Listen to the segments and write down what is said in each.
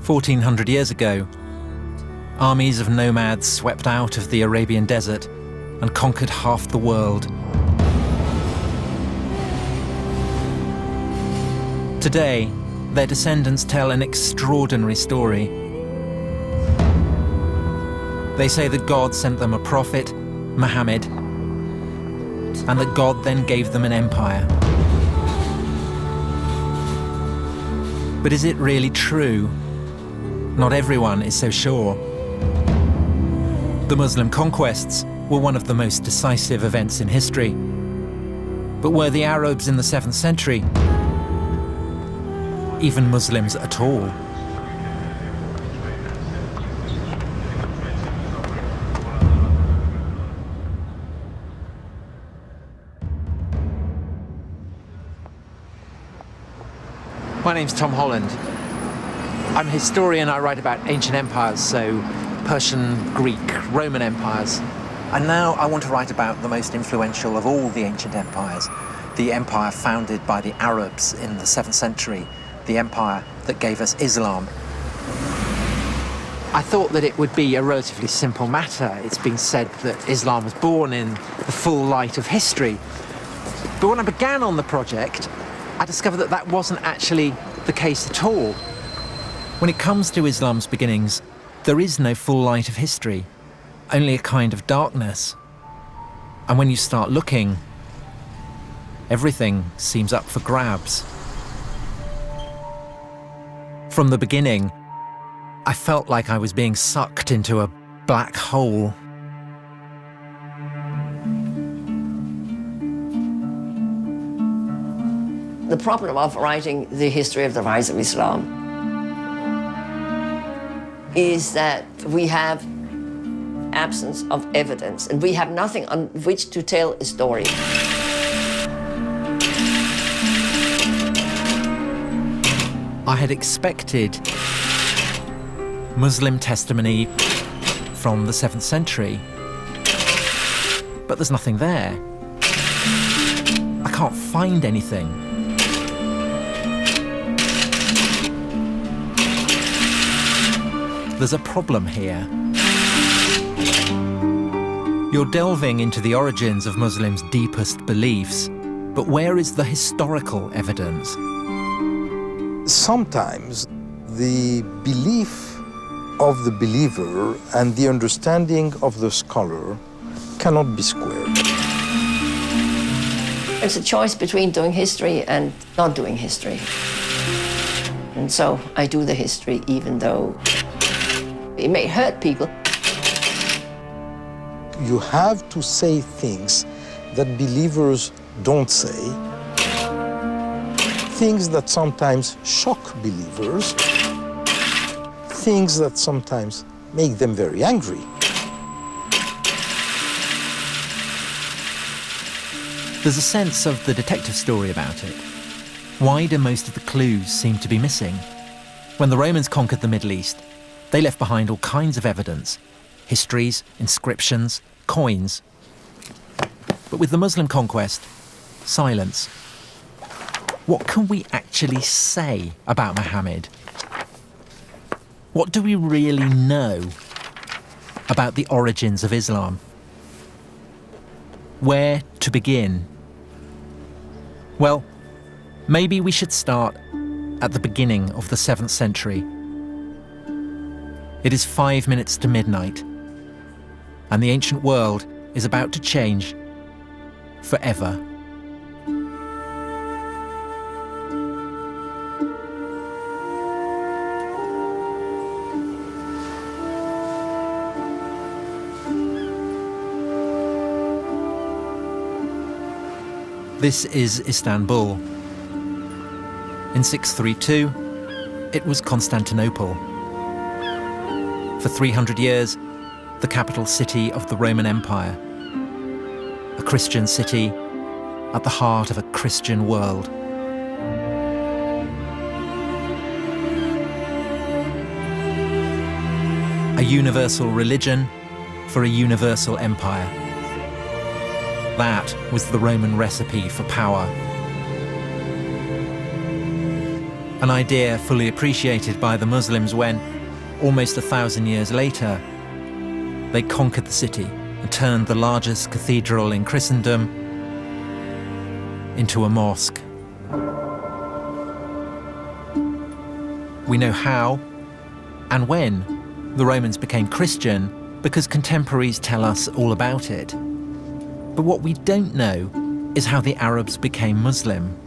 1400 years ago, armies of nomads swept out of the Arabian desert and conquered half the world. Today, their descendants tell an extraordinary story. They say that God sent them a prophet, Muhammad, and that God then gave them an empire. But is it really true? Not everyone is so sure. The Muslim conquests were one of the most decisive events in history. But were the Arabs in the 7th century even Muslims at all? My name's Tom Holland. I'm a historian. I write about ancient empires, so Persian, Greek, Roman empires. And now I want to write about the most influential of all the ancient empires, the empire founded by the Arabs in the 7th century, the empire that gave us Islam. I thought that it would be a relatively simple matter. It's been said that Islam was born in the full light of history. But when I began on the project, I discovered that that wasn't actually the case at all. When it comes to Islam's beginnings, there is no full light of history, only a kind of darkness. And when you start looking, everything seems up for grabs. From the beginning, I felt like I was being sucked into a black hole. The problem of writing the history of the rise of Islam is that we have absence of evidence and we have nothing on which to tell a story. I had expected Muslim testimony from the 7th century, but there's nothing there. I can't find anything. There's a problem here. You're delving into the origins of Muslims' deepest beliefs, but where is the historical evidence? Sometimes the belief of the believer and the understanding of the scholar cannot be squared. It's a choice between doing history and not doing history. And so I do the history even though it may hurt people. You have to say things that believers don't say, things that sometimes shock believers, things that sometimes make them very angry. There's a sense of the detective story about it. Why do most of the clues seem to be missing? When the Romans conquered the Middle East, they left behind all kinds of evidence, histories, inscriptions, coins. But with the Muslim conquest, silence. What can we actually say about Muhammad? What do we really know about the origins of Islam? Where to begin? Well, maybe we should start at the beginning of the 7th century. It is 5 minutes to midnight, and the ancient world is about to change forever. This is Istanbul. In 632, it was Constantinople. For 300 years, the capital city of the Roman Empire. A Christian city at the heart of a Christian world. A universal religion for a universal empire. That was the Roman recipe for power. An idea fully appreciated by the Muslims when, almost 1,000 years later, they conquered the city and turned the largest cathedral in Christendom into a mosque. We know how and when the Romans became Christian because contemporaries tell us all about it. But what we don't know is how the Arabs became Muslim.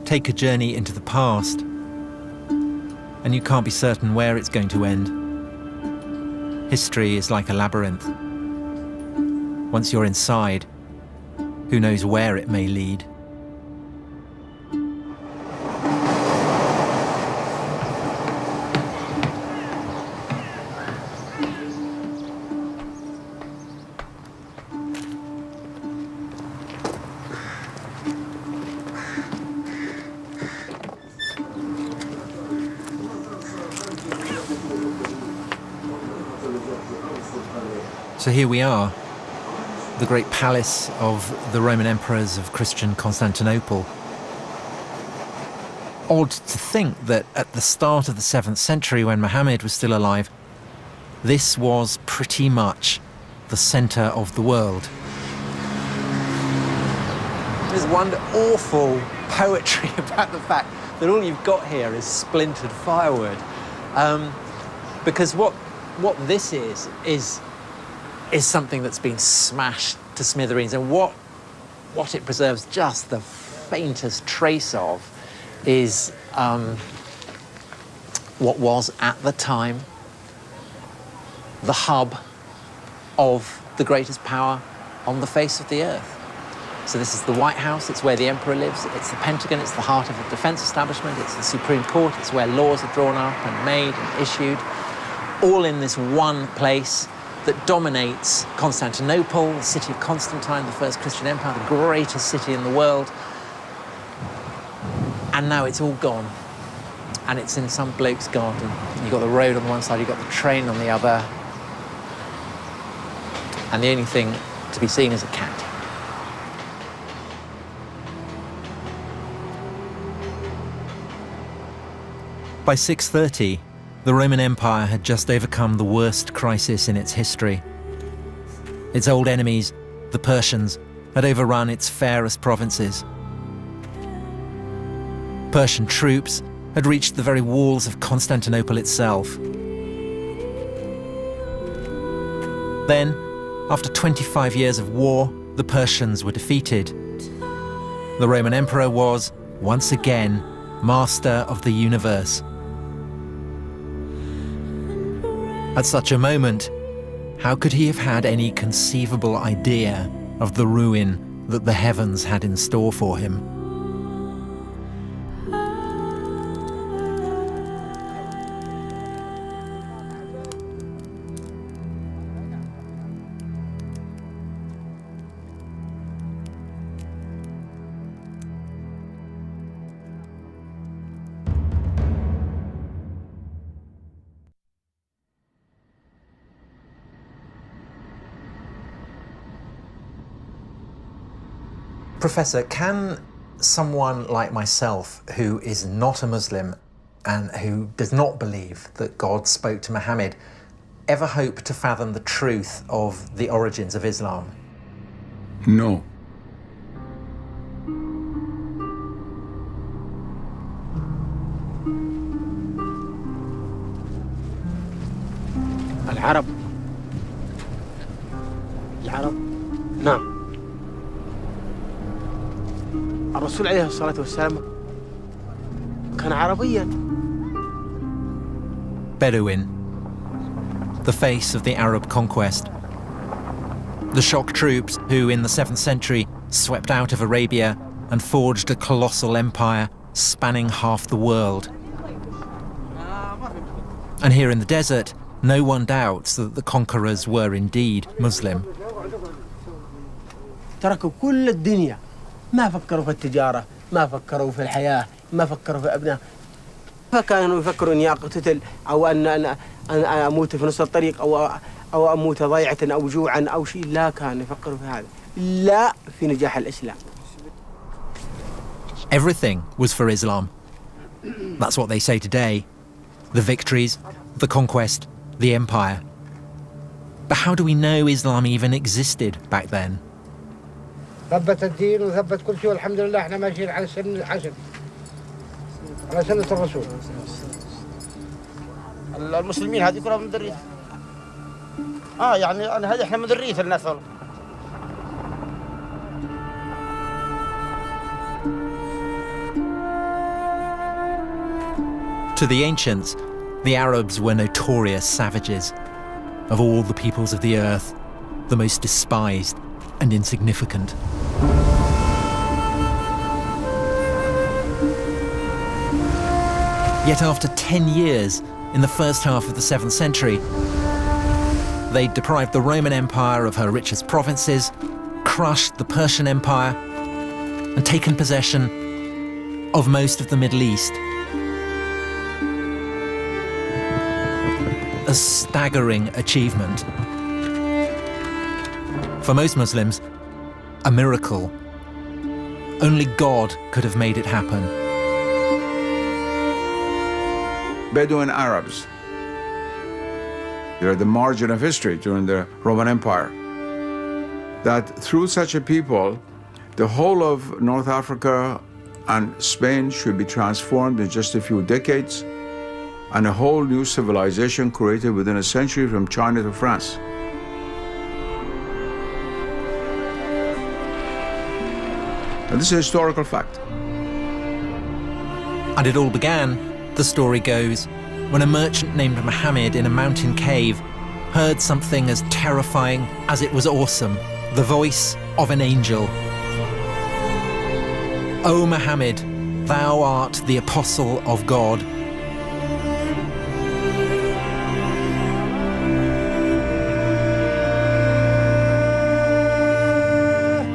Take a journey into the past, and you can't be certain where it's going to end. History is like a labyrinth. Once you're inside, who knows where it may lead? So here we are, the great palace of the Roman emperors of Christian Constantinople. Odd to think that at the start of the 7th century, when Muhammad was still alive, this was pretty much the centre of the world. There's one awful poetry about the fact that all you've got here is splintered firewood. Because what this is something that's been smashed to smithereens, and what it preserves just the faintest trace of is what was at the time the hub of the greatest power on the face of the earth. So this is the White House, it's where the emperor lives, it's the Pentagon, it's the heart of the defense establishment, it's the Supreme Court, it's where laws are drawn up and made and issued, all in this one place that dominates Constantinople, the city of Constantine, the first Christian empire, the greatest city in the world. And now it's all gone. And it's in some bloke's garden. You've got the road on one side, you've got the train on the other. And the only thing to be seen is a cat. By 630, the Roman Empire had just overcome the worst crisis in its history. Its old enemies, the Persians, had overrun its fairest provinces. Persian troops had reached the very walls of Constantinople itself. Then, after 25 years of war, the Persians were defeated. The Roman Emperor was, once again, master of the universe. At such a moment, how could he have had any conceivable idea of the ruin that the heavens had in store for him? Professor, can someone like myself who is not a Muslim and who does not believe that God spoke to Muhammad ever hope to fathom the truth of the origins of Islam? No. العرب نعم الرسول عليه الصلاة والسلام كان عربيا. Bedouin, the face of the Arab conquest. The shock troops who, in the 7th century, swept out of Arabia and forged a colossal empire spanning half the world. And here in the desert, no one doubts that the conquerors were indeed Muslim. تركوا كل الدنيا، ما فكروا في التجارة، ما فكروا في الحياة، ما فكروا في أبناء. فكانوا يفكروا إني أقتتل أو أن أموت في نص الطريق أو أموت ضيعة أو جوعا أو شيء. لا كانوا يفكروا في هذا، لا في نجاح الإسلام. Everything was for Islam. That's what they say today. The victories, the conquest, the empire. But how do we know Islam even existed back then? ثبت الدين وثبت كل شيء والحمد لله احنا ماشيين على سن العشر على سنة الرسول. المسلمين هذه كلها من ذرية. يعني هذه احنا من ذرية الناس. To the ancients, the Arabs were notorious savages. Of all the peoples of the earth, the most despised and insignificant. Yet after 10 years, in the first half of the 7th century, they deprived the Roman Empire of her richest provinces, crushed the Persian Empire, and taken possession of most of the Middle East. A staggering achievement. For most Muslims, a miracle. Only God could have made it happen. Bedouin Arabs. They're the margin of history during the Roman Empire. That through such a people, the whole of North Africa and Spain should be transformed in just a few decades, and a whole new civilization created within a century from China to France. And this is a historical fact. And it all began, the story goes, when a merchant named Muhammad in a mountain cave heard something as terrifying as it was awesome, the voice of an angel. O Muhammad, thou art the apostle of God.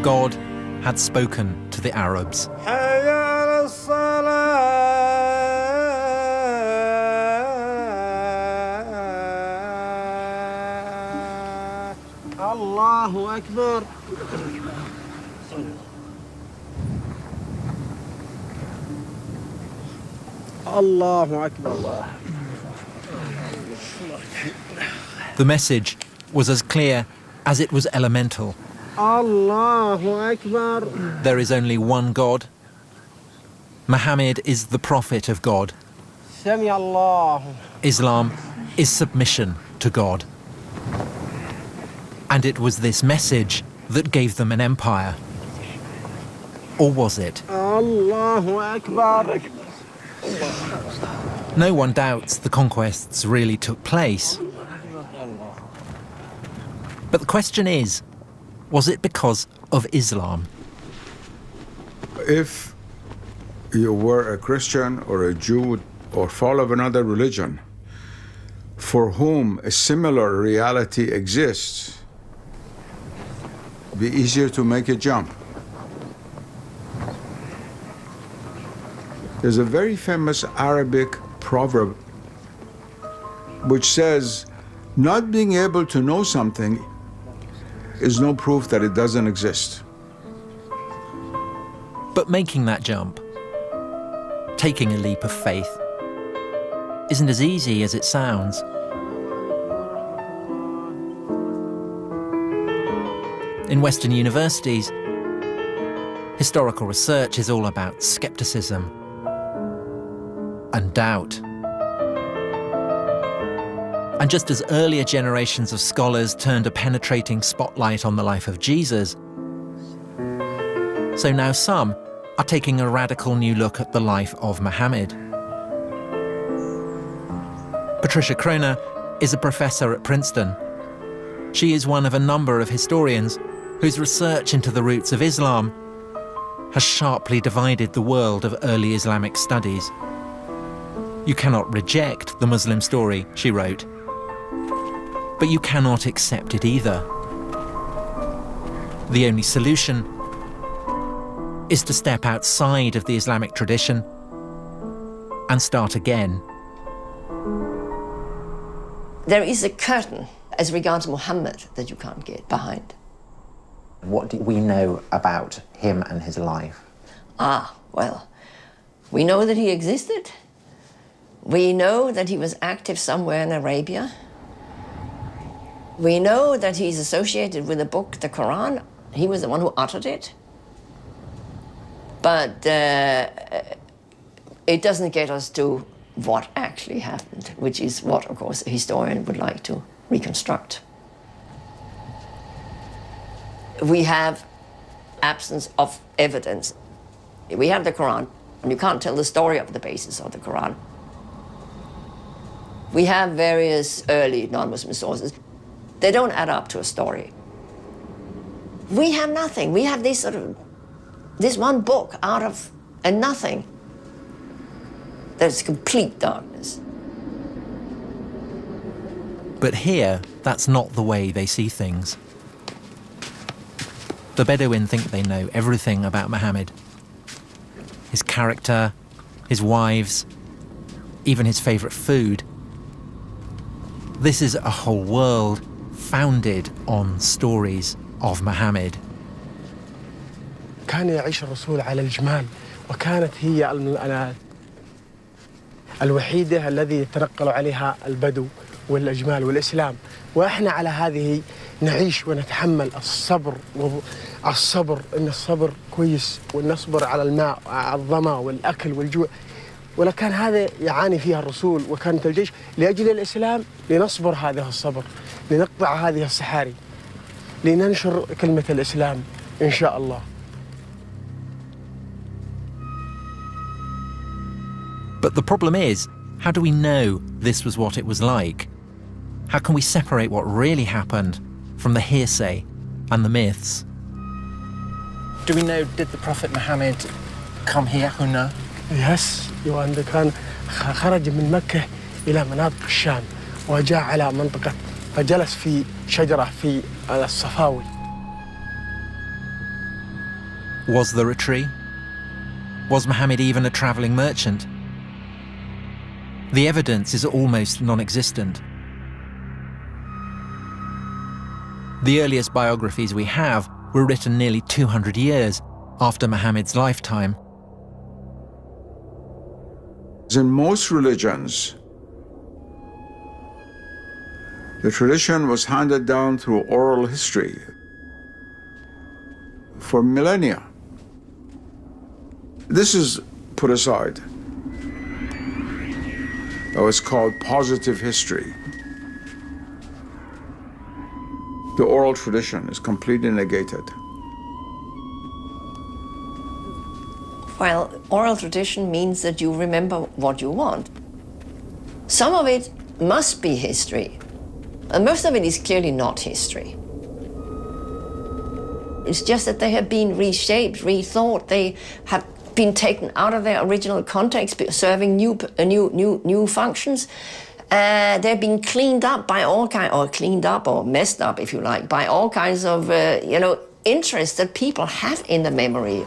God had spoken to the Arabs. الله أكبر. الله أكبر. The message was as clear as it was elemental. الله أكبر. There is only one God. Muhammad is the prophet of God. سمع الله. Islam is submission to God. And it was this message that gave them an empire. Or was it? الله أكبر. No one doubts the conquests really took place. But the question is, was it because of Islam? If you were a Christian or a Jew or follower of another religion for whom a similar reality exists, it'd be easier to make a jump. There's a very famous Arabic proverb which says, not being able to know something is no proof that it doesn't exist. But making that jump, taking a leap of faith, isn't as easy as it sounds. In Western universities, historical research is all about skepticism and doubt. And just as earlier generations of scholars turned a penetrating spotlight on the life of Jesus, so now some are taking a radical new look at the life of Muhammad. Patricia Kroner is a professor at Princeton. She is one of a number of historians whose research into the roots of Islam has sharply divided the world of early Islamic studies. You cannot reject the Muslim story, she wrote, but you cannot accept it either. The only solution is to step outside of the Islamic tradition and start again. There is a curtain as regards Muhammad that you can't get behind. What do we know about him and his life? Well, we know that he existed. We know that he was active somewhere in Arabia. We know that he's associated with the book, the Quran. He was the one who uttered it. But it doesn't get us to what actually happened, which is what, of course, a historian would like to reconstruct. We have absence of evidence. We have the Quran, and you can't tell the story of the basis of the Quran. We have various early non-Muslim sources. They don't add up to a story. We have nothing. We have this this one book out of a nothing. There's complete darkness. But here, that's not the way they see things. The Bedouin think they know everything about Muhammad. His character, his wives, even his favourite food. This is a whole world founded on stories of Muhammad. كان يعيش الرسول على الجمال، وكانت هي الوحيدة الذي يتنقل عليها البدو والأجمال والإسلام، وإحنا على هذه نعيش ونتحمل الصبر إن الصبر كويس، ونصبر على الماء على الظما والأكل والجوع. ولكن هذا يعاني فيها الرسول وكانت الجيش لأجل الإسلام، لنصبر هذا الصبر، لنقطع هذه السحاري، لننشر كلمة الإسلام إن شاء الله. But the problem is, how do we know this was what it was like? How can we separate what really happened from the hearsay and the myths? Do we know, did the Prophet Muhammad come here, Huna? Yes, يوان كان خرج من مكة إلى مناطق الشام وجاء على منطقة فجلس في شجرة في الصفاوي. Was there a tree? Was Muhammad even a travelling merchant? The evidence is almost non-existent. The earliest biographies we have were written nearly 200 years after Muhammad's lifetime. In most religions, the tradition was handed down through oral history for millennia. This is put aside. It was called positive history. The oral tradition is completely negated. Well, oral tradition means that you remember what you want. Some of it must be history, and most of it is clearly not history. It's just that they have been reshaped, rethought. They have been taken out of their original context, serving new functions. They've been cleaned up by all kinds, or cleaned up or messed up, if you like, by all kinds of interests that people have in the memory.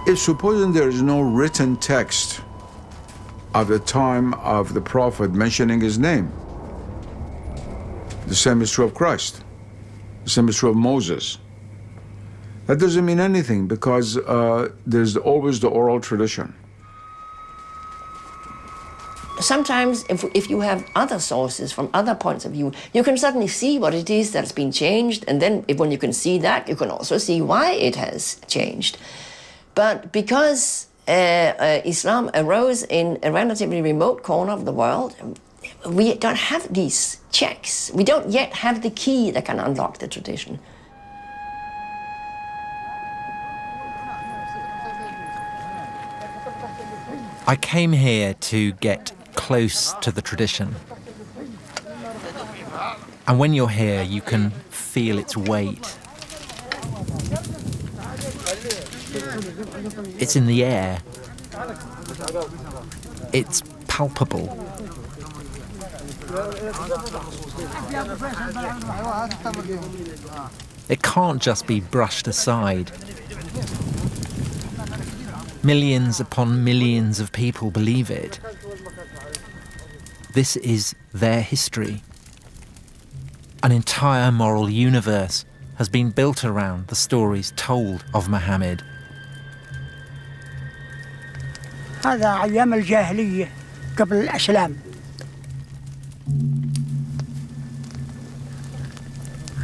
If supposing there is no written text of the time of the Prophet mentioning his name, the same is true of Christ, the same is true of Moses. That doesn't mean anything because there's always the oral tradition. Sometimes if you have other sources from other points of view, you can suddenly see what it is that's been changed, and then when you can see that, you can also see why it has changed. But because Islam arose in a relatively remote corner of the world, we don't have these checks. We don't yet have the key that can unlock the tradition. I came here to get close to the tradition. And when you're here, you can feel its weight. It's in the air. It's palpable. It can't just be brushed aside. Millions upon millions of people believe it. This is their history. An entire moral universe has been built around the stories told of Muhammad هذا أيام الجاهلية قبل الإسلام.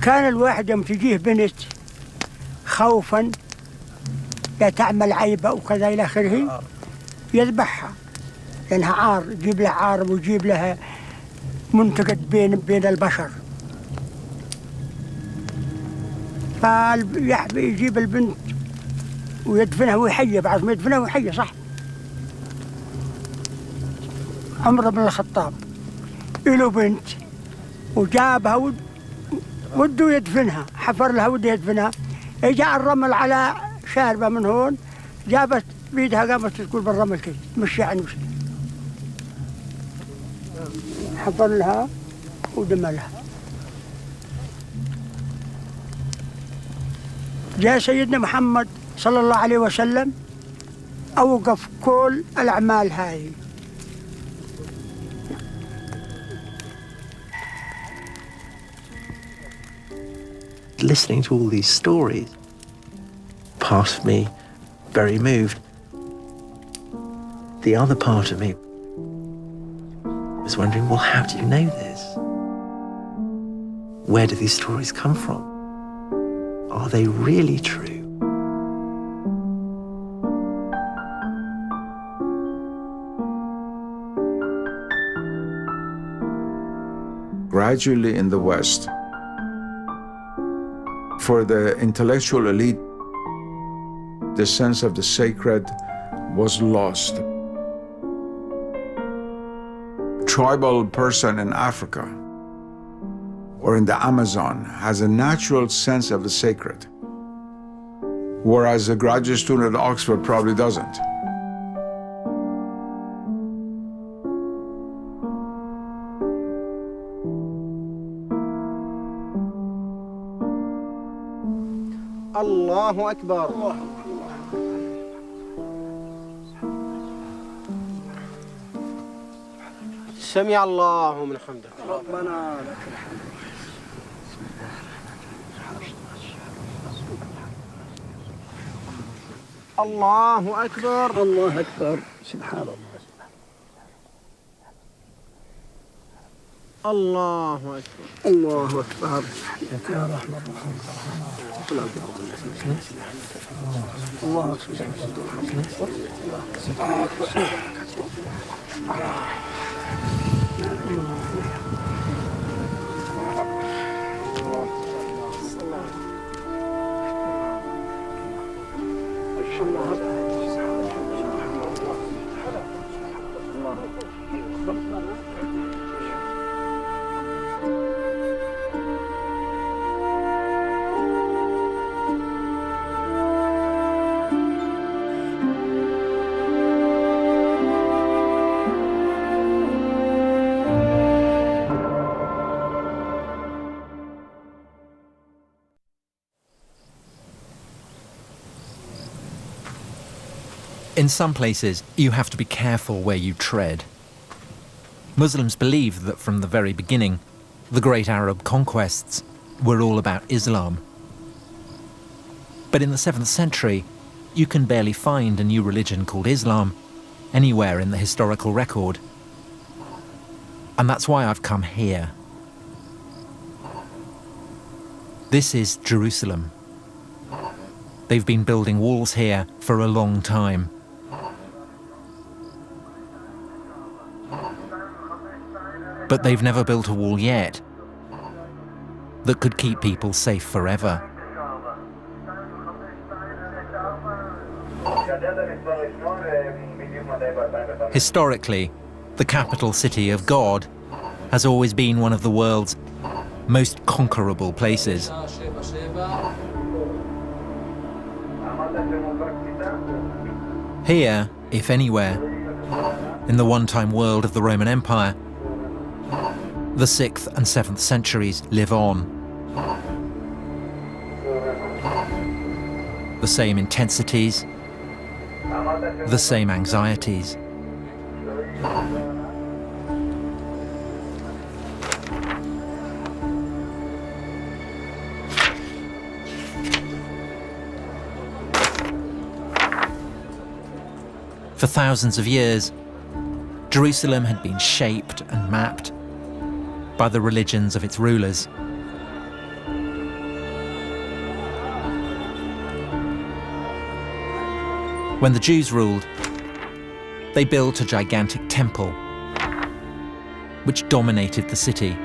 كان الواحد يوم تجيه بنت خوفا لا تعمل عيبة وكذا إلى آخره يذبحها، لأنها عار، يجيب لها عار ويجيب لها منتقد بين البشر. فيجيب البنت ويدفنها ويحيى، بعد ما يدفنها ويحيى صح. عمر بن الخطاب له بنت وجابها وده يدفنها، حفر لها وده يدفنها، جاء الرمل على شاربة من هون، جابت بيدها قامت تقول بالرمل كي تمشي عن وشي، حفر لها ودملها. جاء سيدنا محمد صلى الله عليه وسلم أوقف كل الأعمال هذه. Listening to all these stories, part of me very moved. The other part of me was wondering, well, how do you know this? Where do these stories come from? Are they really true? Gradually in the West, for the intellectual elite, the sense of the sacred was lost. Tribal person in Africa or in the Amazon has a natural sense of the sacred, whereas a graduate student at Oxford probably doesn't. الله أكبر. سمع الله من حمده. ربنا لك الحمد. الله أكبر. الله أكبر. سبحان الله. الله أكبر. الله أكبر. يا رحمة الله. الله In some places, you have to be careful where you tread. Muslims believe that from the very beginning, the great Arab conquests were all about Islam. But in the 7th century, you can barely find a new religion called Islam anywhere in the historical record. And that's why I've come here. This is Jerusalem. They've been building walls here for a long time. But they've never built a wall yet that could keep people safe forever. Historically, the capital city of God has always been one of the world's most conquerable places. Here, if anywhere, in the one-time world of the Roman Empire, the 6th and 7th centuries live on. The same intensities, the same anxieties. For thousands of years, Jerusalem had been shaped and mapped by the religions of its rulers. When the Jews ruled, they built a gigantic temple which dominated the city.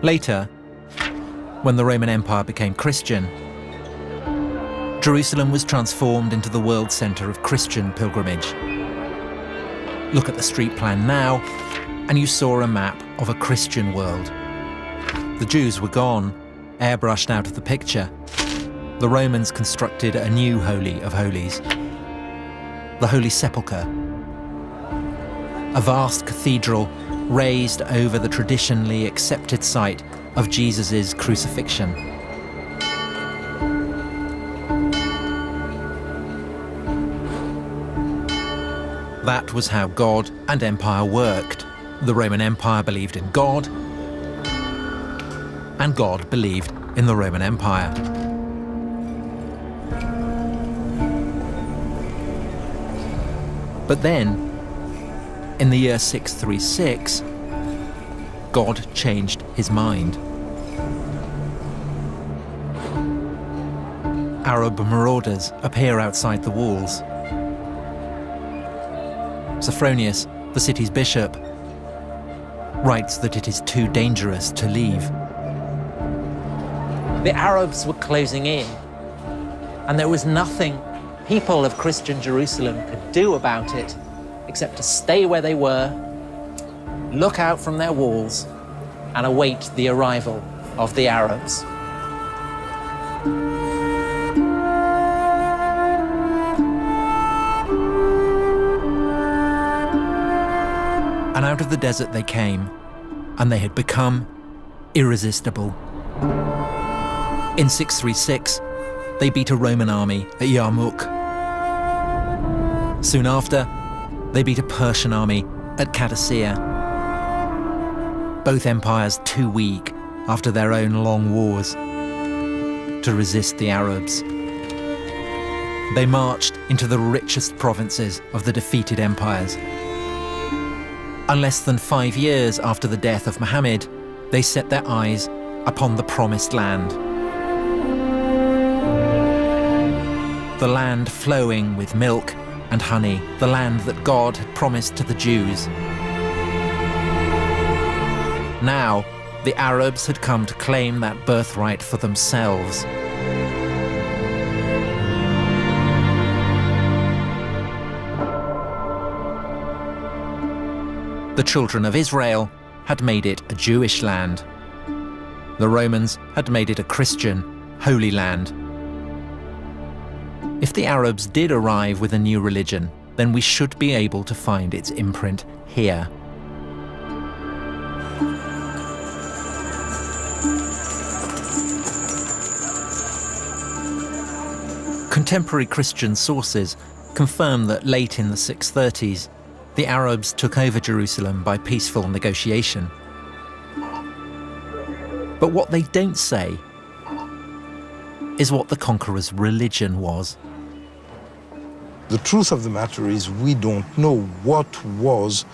Later, when the Roman Empire became Christian, Jerusalem was transformed into the world centre of Christian pilgrimage. Look at the street plan now, and you saw a map of a Christian world. The Jews were gone, airbrushed out of the picture. The Romans constructed a new Holy of Holies, the Holy Sepulchre, a vast cathedral raised over the traditionally accepted site of Jesus' crucifixion. That was how God and empire worked. The Roman Empire believed in God, and God believed in the Roman Empire. But then, in the year 636, God changed his mind. Arab marauders appear outside the walls. Sophronius, the city's bishop, writes that it is too dangerous to leave. The Arabs were closing in, and there was nothing people of Christian Jerusalem could do about it except to stay where they were, look out from their walls, and await the arrival of the Arabs. And out of the desert they came, and they had become irresistible. In 636, they beat a Roman army at Yarmouk. Soon after, they beat a Persian army at Qadisiyah. Both empires too weak after their own long wars to resist the Arabs. They marched into the richest provinces of the defeated empires. And less than 5 years after the death of Muhammad, they set their eyes upon the Promised Land. The land flowing with milk and honey, the land that God had promised to the Jews. Now, the Arabs had come to claim that birthright for themselves. The children of Israel had made it a Jewish land. The Romans had made it a Christian, holy land. If the Arabs did arrive with a new religion, then we should be able to find its imprint here. Contemporary Christian sources confirm that late in the 630s, the Arabs took over Jerusalem by peaceful negotiation. But what they don't say is what the conqueror's religion was. The truth of the matter is we don't know what was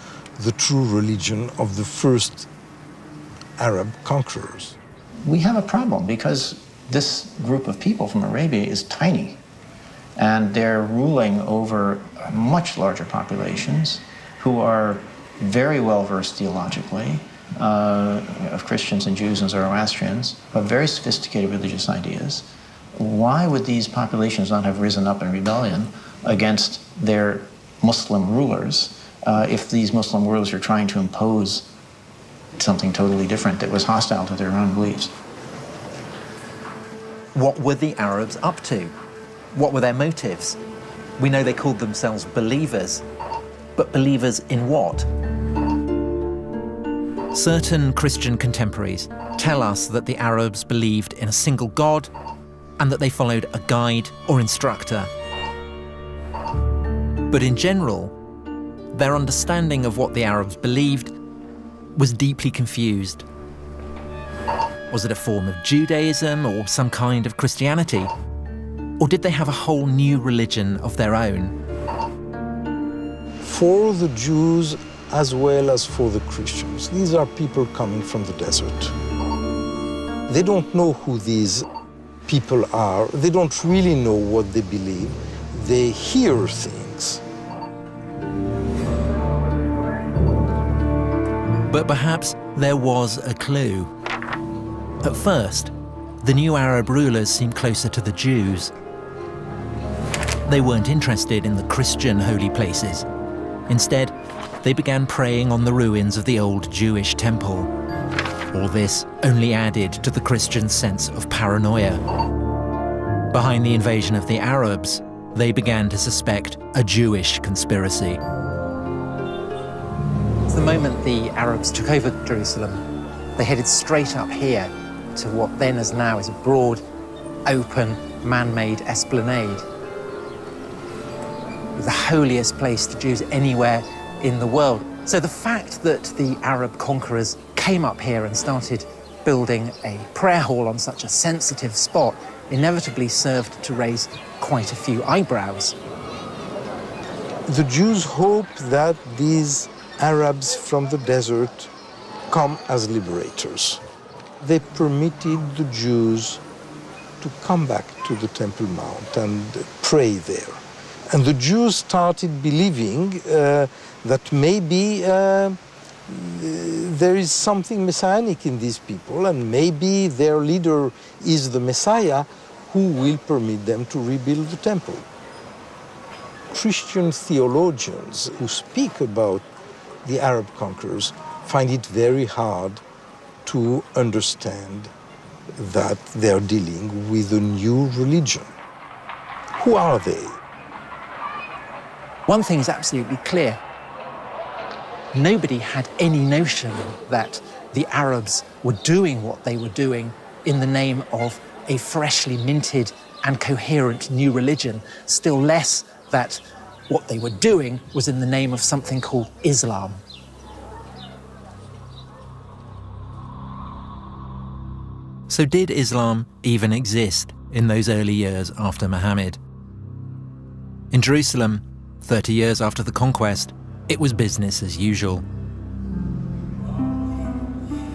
the true religion of the first Arab conquerors. We have a problem because this group of people from Arabia is tiny, and they're ruling over much larger populations who are very well versed theologically, of Christians and Jews and Zoroastrians, but very sophisticated religious ideas. Why would these populations not have risen up in rebellion against their Muslim rulers if these Muslim rulers are trying to impose something totally different that was hostile to their own beliefs? What were the Arabs up to? What were their motives? We know they called themselves believers, but believers in what? Certain Christian contemporaries tell us that the Arabs believed in a single God and that they followed a guide or instructor. But in general, their understanding of what the Arabs believed was deeply confused. Was it a form of Judaism or some kind of Christianity? Or did they have a whole new religion of their own? for the Jews as well as for the Christians. These are people coming from the desert. They don't know who these people are. They don't really know what they believe. They hear things. But perhaps there was a clue. At first, the new Arab rulers seemed closer to the Jews. They weren't interested in the Christian holy places. Instead, they began praying on the ruins of the old Jewish temple. All this only added to the Christians' sense of paranoia. Behind the invasion of the Arabs, they began to suspect a Jewish conspiracy. The moment the Arabs took over Jerusalem, they headed straight up here to what then as now is a broad, open, man-made esplanade. The holiest place to Jews anywhere in the world. So the fact that the Arab conquerors came up here and started building a prayer hall on such a sensitive spot inevitably served to raise quite a few eyebrows. The Jews hope that these Arabs from the desert come as liberators. They permitted the Jews to come back to the Temple Mount and pray there. And the Jews started believing that maybe there is something messianic in these people, and maybe their leader is the Messiah who will permit them to rebuild the temple. Christian theologians who speak about the Arab conquerors find it very hard to understand that they're dealing with a new religion. Who are they? One thing is absolutely clear. Nobody had any notion that the Arabs were doing what they were doing in the name of a freshly minted and coherent new religion, still less that what they were doing was in the name of something called Islam. So did Islam even exist in those early years after Muhammad? In Jerusalem, 30 years after the conquest, it was business as usual.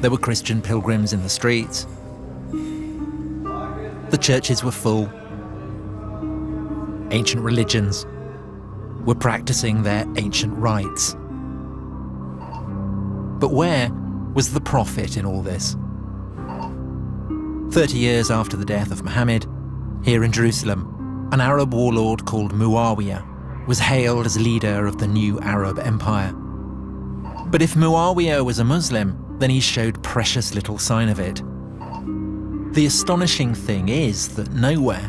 There were Christian pilgrims in the streets. The churches were full. Ancient religions were practicing their ancient rites. But where was the prophet in all this? 30 years after the death of Muhammad, here in Jerusalem, an Arab warlord called Muawiyah was hailed as leader of the new Arab Empire. But if Muawiyah was a Muslim, then he showed precious little sign of it. The astonishing thing is that nowhere,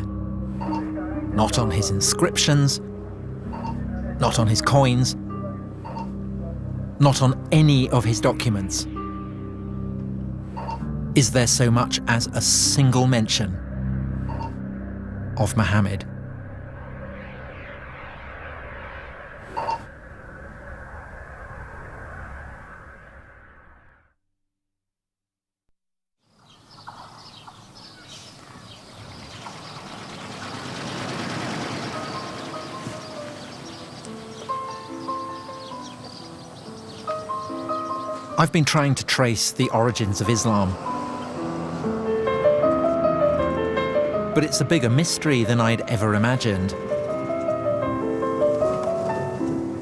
not on his inscriptions, not on his coins, not on any of his documents, is there so much as a single mention of Muhammad. I've been trying to trace the origins of Islam. But it's a bigger mystery than I'd ever imagined.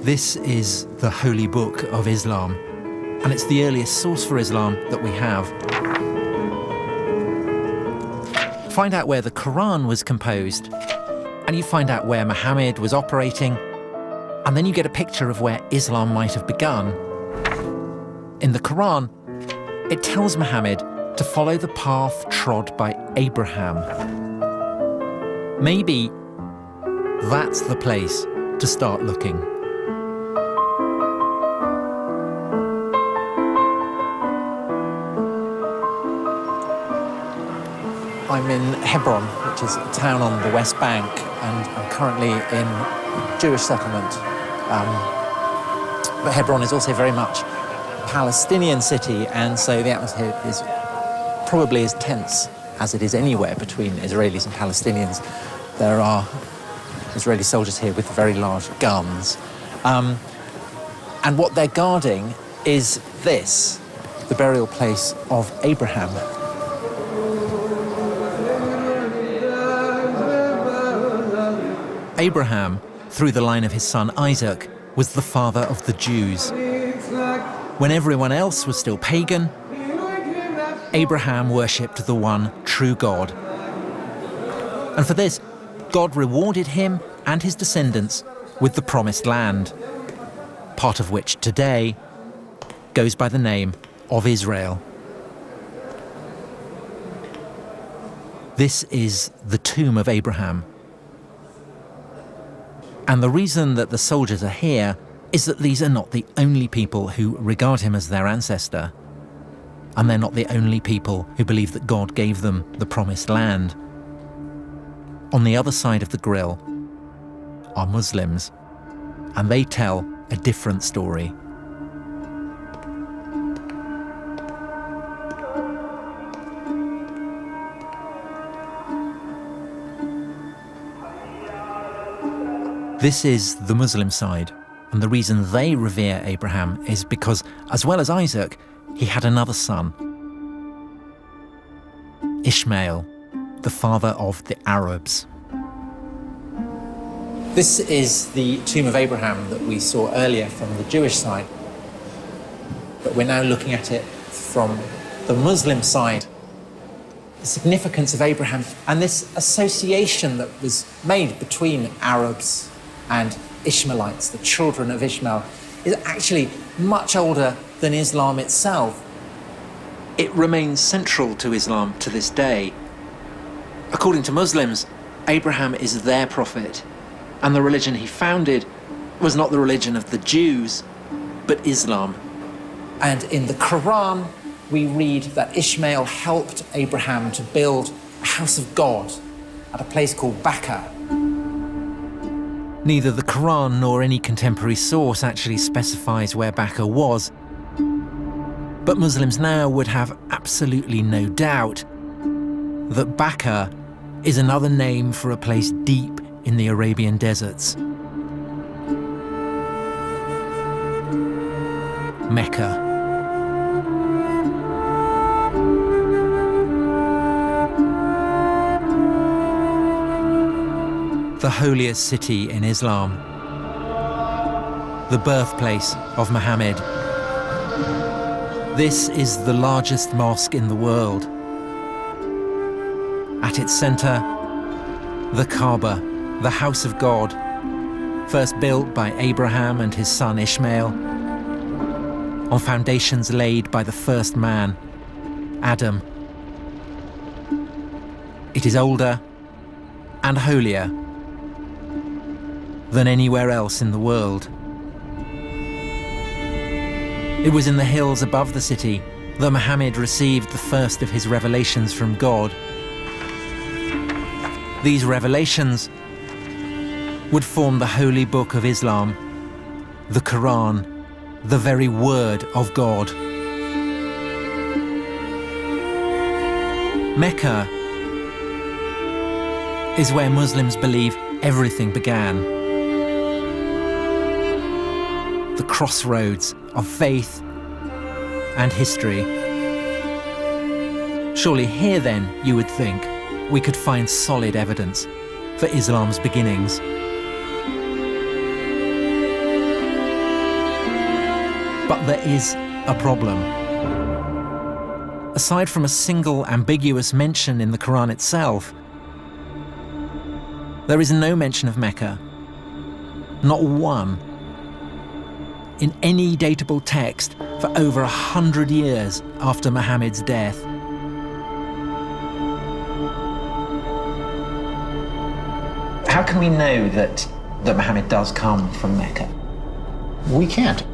This is the Holy Book of Islam, and it's the earliest source for Islam that we have. Find out where the Quran was composed, and you find out where Muhammad was operating, and then you get a picture of where Islam might have begun. In the Quran, it tells Muhammad to follow the path trod by Abraham. Maybe that's the place to start looking. I'm in Hebron, which is a town on the West Bank, and I'm currently in a Jewish settlement. But Hebron is also very much a Palestinian city, and so the atmosphere is probably as tense as it is anywhere between Israelis and Palestinians. There are Israeli soldiers here with very large guns. And what they're guarding is this, the burial place of Abraham. Abraham, through the line of his son Isaac, was the father of the Jews. When everyone else was still pagan, Abraham worshipped the one true God. And for this, God rewarded him and his descendants with the promised land, part of which today goes by the name of Israel. This is the tomb of Abraham. And the reason that the soldiers are here is that these are not the only people who regard him as their ancestor. And they're not the only people who believe that God gave them the promised land. On the other side of the grill are Muslims, and they tell a different story. This is the Muslim side, and the reason they revere Abraham is because, as well as Isaac, he had another son, Ishmael, the father of the Arabs. This is the tomb of Abraham that we saw earlier from the Jewish side, but we're now looking at it from the Muslim side. The significance of Abraham and this association that was made between Arabs and Ishmaelites, the children of Ishmael, is actually much older than Islam itself. It remains central to Islam to this day. According to Muslims, Abraham is their prophet, and the religion he founded was not the religion of the Jews, but Islam. And in the Quran, we read that Ishmael helped Abraham to build a house of God at a place called Bakkah. Neither the Quran nor any contemporary source actually specifies where Bakkah was, but Muslims now would have absolutely no doubt that Bakkah is another name for a place deep in the Arabian deserts. Mecca. The holiest city in Islam, the birthplace of Muhammad. This is the largest mosque in the world. At its center, the Kaaba, the house of God, first built by Abraham and his son Ishmael, on foundations laid by the first man, Adam. It is older and holier than anywhere else in the world. It was in the hills above the city that Muhammad received the first of his revelations from God. These revelations would form the holy book of Islam, the Quran, the very word of God. Mecca is where Muslims believe everything began. The crossroads of faith and history. Surely here then, you would think, we could find solid evidence for Islam's beginnings. But there is a problem. Aside from a single ambiguous mention in the Quran itself, there is no mention of Mecca. Not one. In any datable text for over 100 years after Muhammad's death. How can we know that Muhammad does come from Mecca? We can't.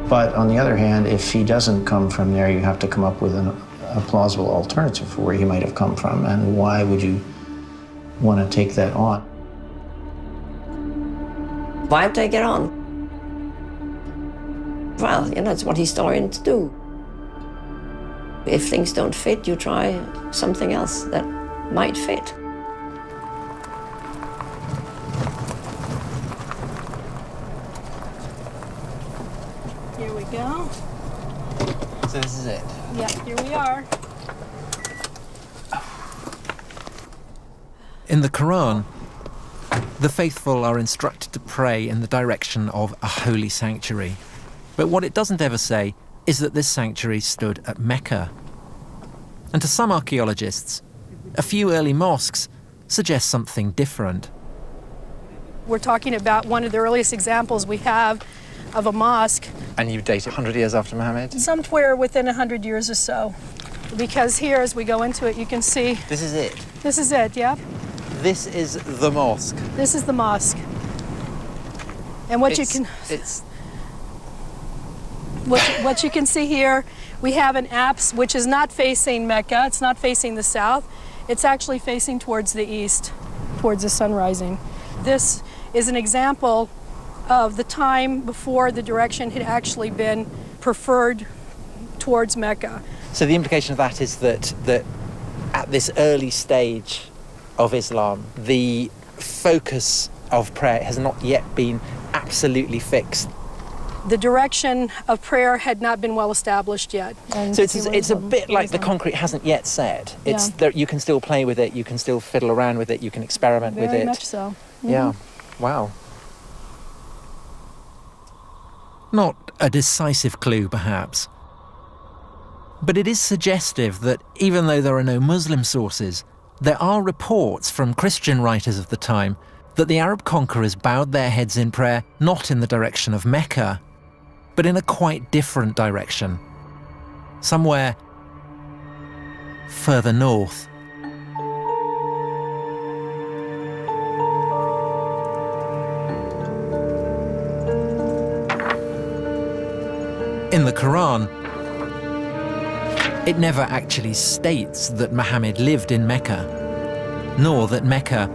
But on the other hand, if he doesn't come from there, you have to come up with a plausible alternative for where he might have come from, and why would you want to take that on? Why take it on? Well, it's what historians do. If things don't fit, you try something else that might fit. Here we go. So this is it. Yeah, here we are. In the Quran, the faithful are instructed to pray in the direction of a holy sanctuary. But what it doesn't ever say is that this sanctuary stood at Mecca. And to some archaeologists, a few early mosques suggest something different. We're talking about one of the earliest examples we have of a mosque. And you date it 100 years after Muhammad? Somewhere within 100 years or so. Because here, as we go into it, you can see... This is it? This is it, yeah. This is the mosque? This is the mosque. And what you can see here, we have an apse which is not facing Mecca. It's not facing the south. It's actually facing towards the east, towards the sun rising. This is an example of the time before the direction had actually been preferred towards Mecca. So the implication of that is that at this early stage of Islam, the focus of prayer has not yet been absolutely fixed. The direction of prayer had not been well established yet. And so it's a bit like the concrete hasn't yet set. It's that you can still play with it, you can still fiddle around with it, you can experiment with it. Very much so. Mm-hmm. Yeah. Wow. Not a decisive clue, perhaps. But it is suggestive that even though there are no Muslim sources, there are reports from Christian writers of the time that the Arab conquerors bowed their heads in prayer not in the direction of Mecca, but in a quite different direction. Somewhere further north. In the Quran, it never actually states that Muhammad lived in Mecca, nor that Mecca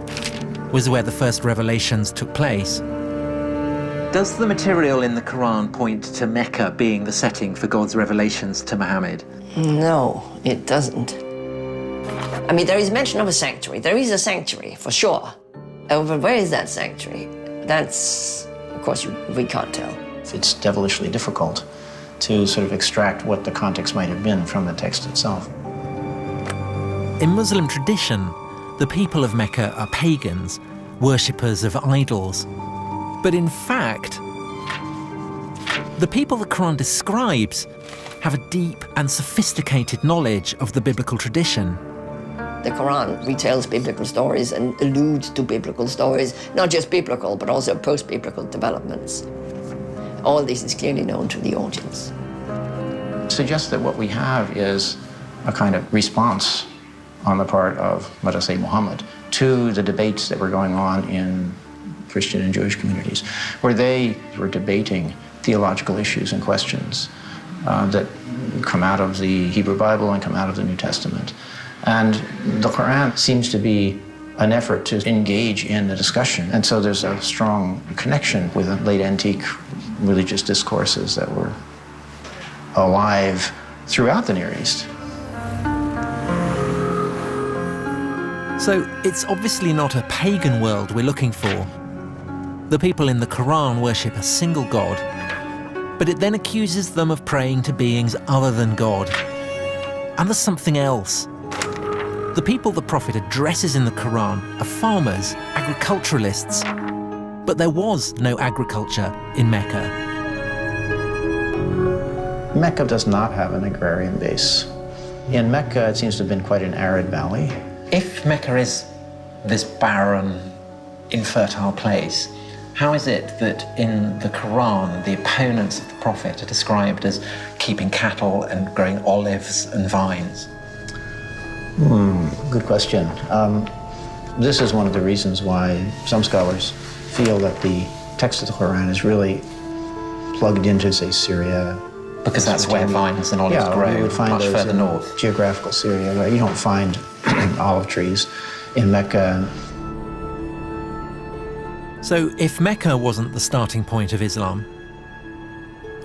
was where the first revelations took place. Does the material in the Quran point to Mecca being the setting for God's revelations to Muhammad? No, it doesn't. I mean, there is mention of a sanctuary. There is a sanctuary, for sure. But where is that sanctuary? That's, of course, we can't tell. It's devilishly difficult to sort of extract what the context might have been from the text itself. In Muslim tradition, the people of Mecca are pagans, worshippers of idols. But in fact, the people the Quran describes have a deep and sophisticated knowledge of the biblical tradition. The Quran retells biblical stories and alludes to biblical stories, not just biblical, but also post-biblical developments. All this is clearly known to the audience. It suggests that what we have is a kind of response on the part of, let us say, Muhammad, to the debates that were going on in Christian and Jewish communities, where they were debating theological issues and questions that come out of the Hebrew Bible and come out of the New Testament. And the Quran seems to be an effort to engage in the discussion. And so there's a strong connection with the late antique religious discourses that were alive throughout the Near East. So it's obviously not a pagan world we're looking for. The people in the Quran worship a single God, but it then accuses them of praying to beings other than God. And there's something else. The people the Prophet addresses in the Quran are farmers, agriculturalists, but there was no agriculture in Mecca. Mecca does not have an agrarian base. In Mecca, it seems to have been quite an arid valley. If Mecca is this barren, infertile place, how is it that in the Quran, the opponents of the Prophet are described as keeping cattle and growing olives and vines? Good question. This is one of the reasons why some scholars feel that the text of the Quran is really plugged into, say, Syria. Because that's where vines and olives grow, you would find much those further in north. Geographical Syria, where you don't find olive trees in Mecca. So if Mecca wasn't the starting point of Islam,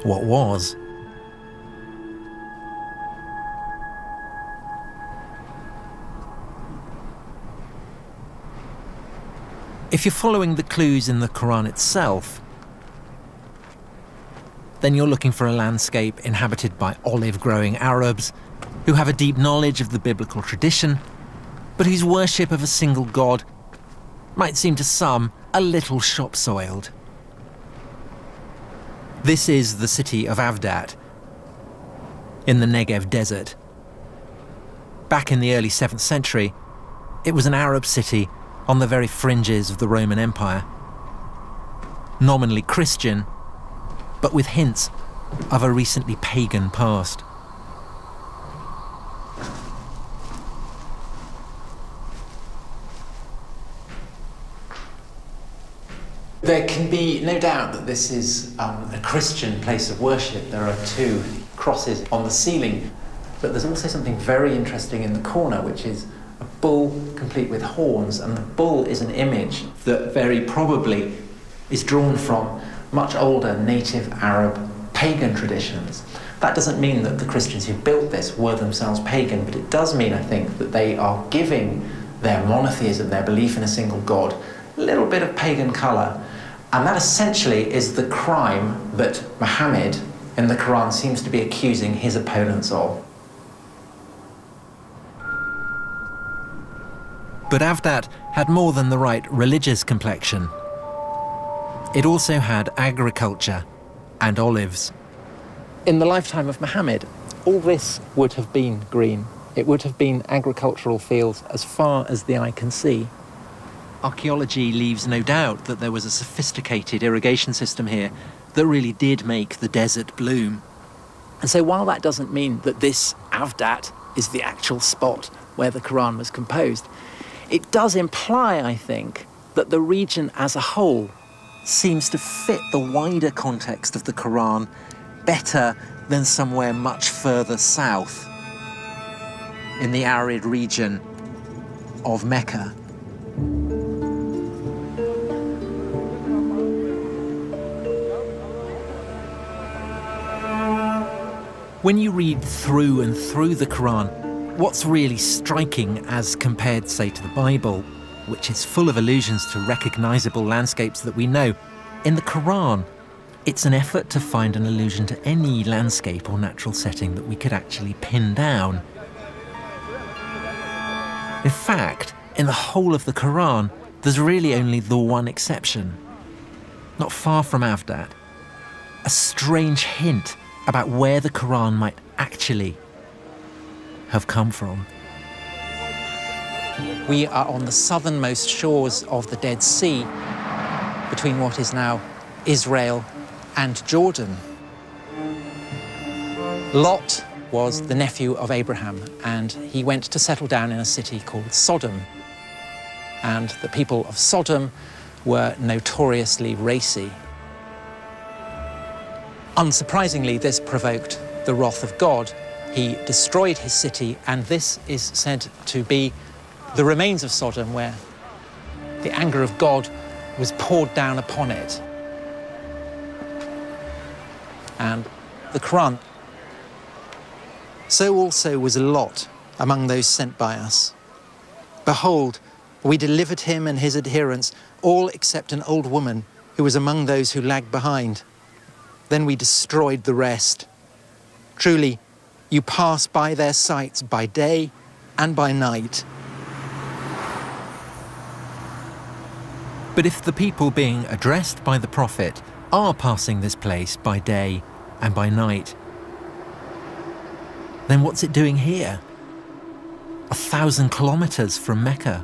what was? If you're following the clues in the Quran itself, then you're looking for a landscape inhabited by olive-growing Arabs who have a deep knowledge of the biblical tradition, but whose worship of a single god might seem to some a little shop-soiled. This is the city of Avdat, in the Negev desert. Back in the early 7th century, it was an Arab city on the very fringes of the Roman Empire. Nominally Christian, but with hints of a recently pagan past. There can be no doubt that this is a Christian place of worship. There are 2 crosses on the ceiling, but there's also something very interesting in the corner, which is a bull complete with horns, and the bull is an image that very probably is drawn from much older native Arab pagan traditions. That doesn't mean that the Christians who built this were themselves pagan, but it does mean, I think, that they are giving their monotheism, their belief in a single god, a little bit of pagan colour. And that essentially is the crime that Muhammad in the Quran seems to be accusing his opponents of. But Avdat had more than the right religious complexion. It also had agriculture and olives. In the lifetime of Muhammad, all this would have been green. It would have been agricultural fields as far as the eye can see. Archaeology leaves no doubt that there was a sophisticated irrigation system here that really did make the desert bloom. And so while that doesn't mean that this Avdat is the actual spot where the Quran was composed, it does imply, I think, that the region as a whole seems to fit the wider context of the Quran better than somewhere much further south in the arid region of Mecca. When you read through and through the Quran, what's really striking as compared, say, to the Bible, which is full of allusions to recognizable landscapes that we know, in the Quran, it's an effort to find an allusion to any landscape or natural setting that we could actually pin down. In fact, in the whole of the Quran, there's really only the one exception. Not far from Avdat, a strange hint about where the Quran might actually have come from. We are on the southernmost shores of the Dead Sea, between what is now Israel and Jordan. Lot was the nephew of Abraham, and he went to settle down in a city called Sodom. And the people of Sodom were notoriously racy. Unsurprisingly, this provoked the wrath of God. He destroyed his city, and this is said to be the remains of Sodom, where the anger of God was poured down upon it. And the Quran. So also was Lot among those sent by us. Behold, we delivered him and his adherents, all except an old woman who was among those who lagged behind. Then we destroyed the rest. Truly, you pass by their sites by day and by night. But if the people being addressed by the prophet are passing this place by day and by night, then what's it doing here? 1,000 kilometers from Mecca.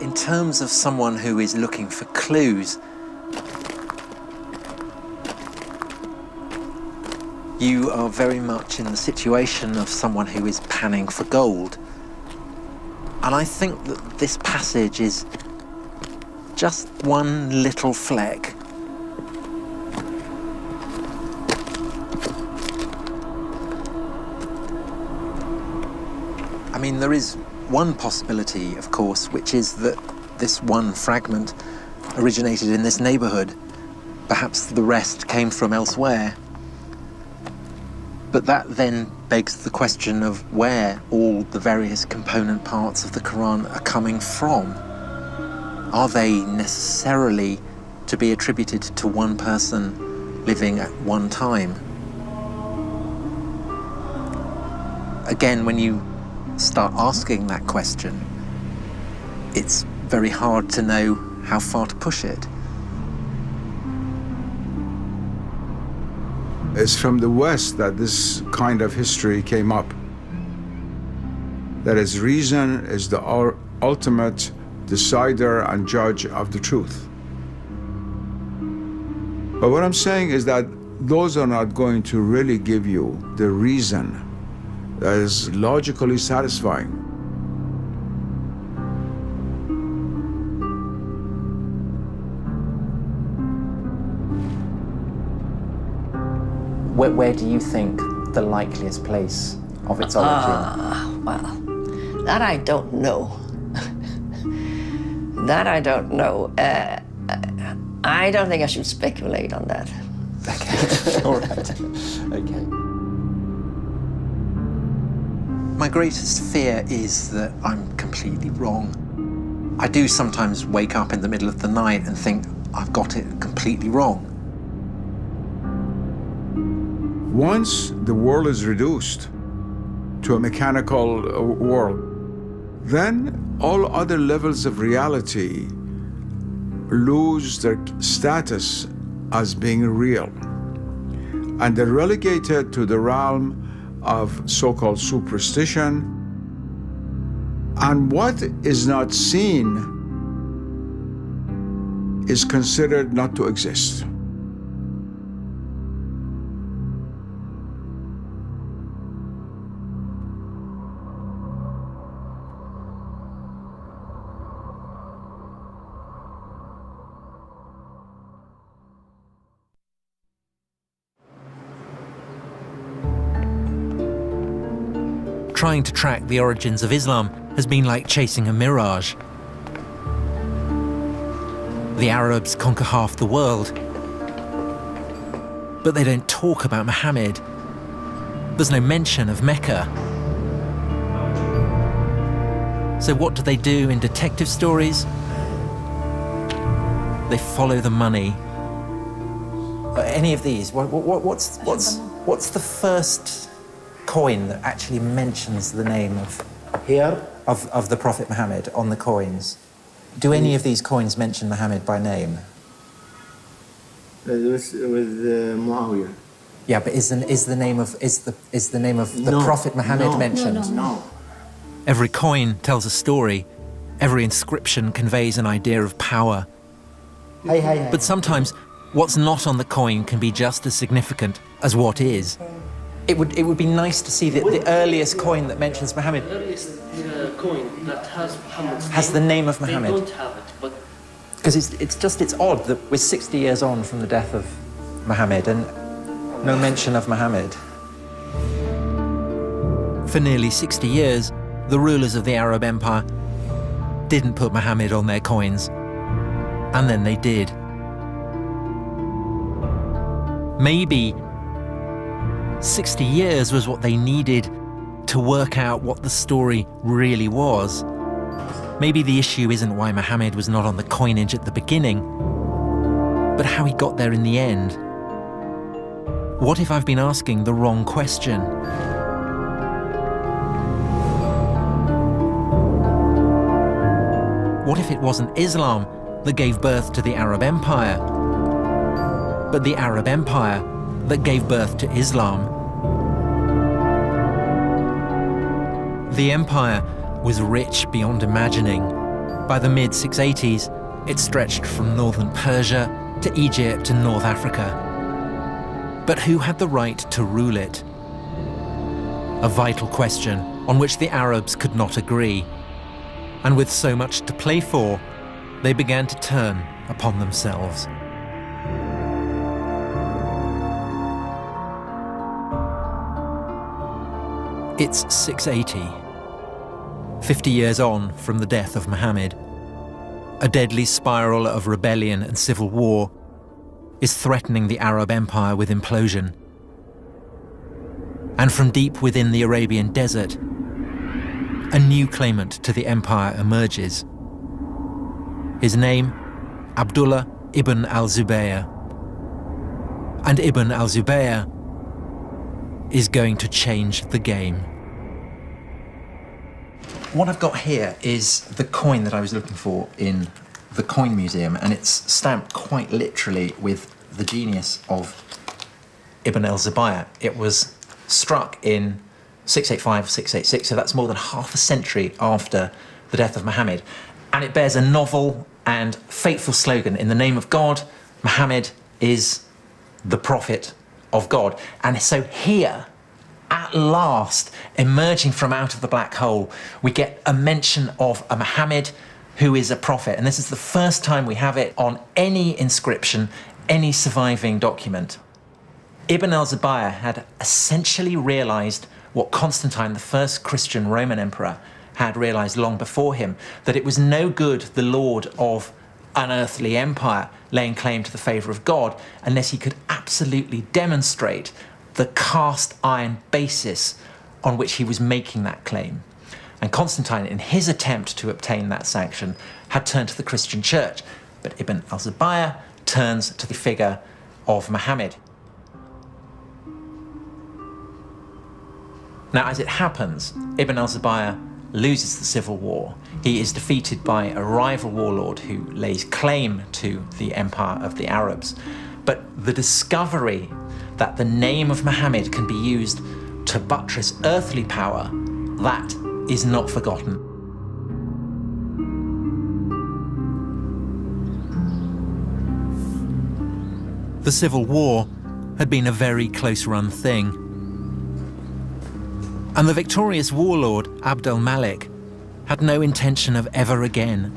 In terms of someone who is looking for clues, you are very much in the situation of someone who is panning for gold. And I think that this passage is just one little fleck. I mean, there is one possibility, of course, which is that this one fragment originated in this neighborhood. Perhaps the rest came from elsewhere. But that then begs the question of where all the various component parts of the Quran are coming from. Are they necessarily to be attributed to one person living at one time? Again, when you start asking that question, it's very hard to know how far to push it. It's from the West that this kind of history came up. That is, reason is the ultimate decider and judge of the truth. But what I'm saying is that those are not going to really give you the reason that is logically satisfying. Where do you think the likeliest place of its origin? Well, that I don't know. That I don't know. I don't think I should speculate on that. Okay, all right. Okay. My greatest fear is that I'm completely wrong. I do sometimes wake up in the middle of the night and think I've got it completely wrong. Once the world is reduced to a mechanical world, then all other levels of reality lose their status as being real. And they're relegated to the realm of so-called superstition. And what is not seen is considered not to exist. Trying to track the origins of Islam has been like chasing a mirage. The Arabs conquer half the world, but they don't talk about Muhammad. There's no mention of Mecca. So what do they do in detective stories? They follow the money. Any of these? What's the first coin that actually mentions the name of the Prophet Muhammad on the coins? Do any of these coins mention Muhammad by name? with Muawiyah. Yeah, but is the name of the Prophet Muhammad mentioned? No. Every coin tells a story. Every inscription conveys an idea of power. But sometimes what's not on the coin can be just as significant as what is. It would be nice to see the earliest coin that mentions Muhammad. The earliest coin that has Muhammad's has the name of Muhammad. They don't have it, but because it's odd that we're 60 years on from the death of Muhammad and no mention of Muhammad. For nearly 60 years, the rulers of the Arab Empire didn't put Muhammad on their coins, and then they did. Maybe 60 years was what they needed to work out what the story really was. Maybe the issue isn't why Muhammad was not on the coinage at the beginning, but how he got there in the end. What if I've been asking the wrong question? What if it wasn't Islam that gave birth to the Arab Empire, but the Arab Empire that gave birth to Islam? The empire was rich beyond imagining. By the mid-680s, it stretched from northern Persia to Egypt and North Africa. But who had the right to rule it? A vital question on which the Arabs could not agree. And with so much to play for, they began to turn upon themselves. It's 680, 50 years on from the death of Muhammad. A deadly spiral of rebellion and civil war is threatening the Arab Empire with implosion. And from deep within the Arabian desert, a new claimant to the empire emerges. His name, Abdullah ibn al-Zubayr. And Ibn al-Zubayr is going to change the game. What I've got here is the coin that I was looking for in the Coin Museum, and it's stamped quite literally with the genius of Ibn al-Zubayr. It was struck in 685, 686, so that's more than half a century after the death of Muhammad. And it bears a novel and fateful slogan: in the name of God, Muhammad is the prophet of God. And so here, at last, emerging from out of the black hole, we get a mention of a Muhammad who is a prophet. And this is the first time we have it on any inscription, any surviving document. Ibn al-Zubayr had essentially realized what Constantine, the first Christian Roman emperor, had realized long before him, that it was no good the lord of an earthly empire laying claim to the favor of God unless he could absolutely demonstrate the cast iron basis on which he was making that claim. And Constantine, in his attempt to obtain that sanction, had turned to the Christian church. But Ibn al-Zubayr turns to the figure of Muhammad. Now, as it happens, Ibn al-Zubayr loses the civil war. He is defeated by a rival warlord who lays claim to the empire of the Arabs. But the discovery that the name of Muhammad can be used to buttress earthly power, that is not forgotten. The Civil War had been a very close-run thing. And the victorious warlord, Abd al-Malik, had no intention of ever again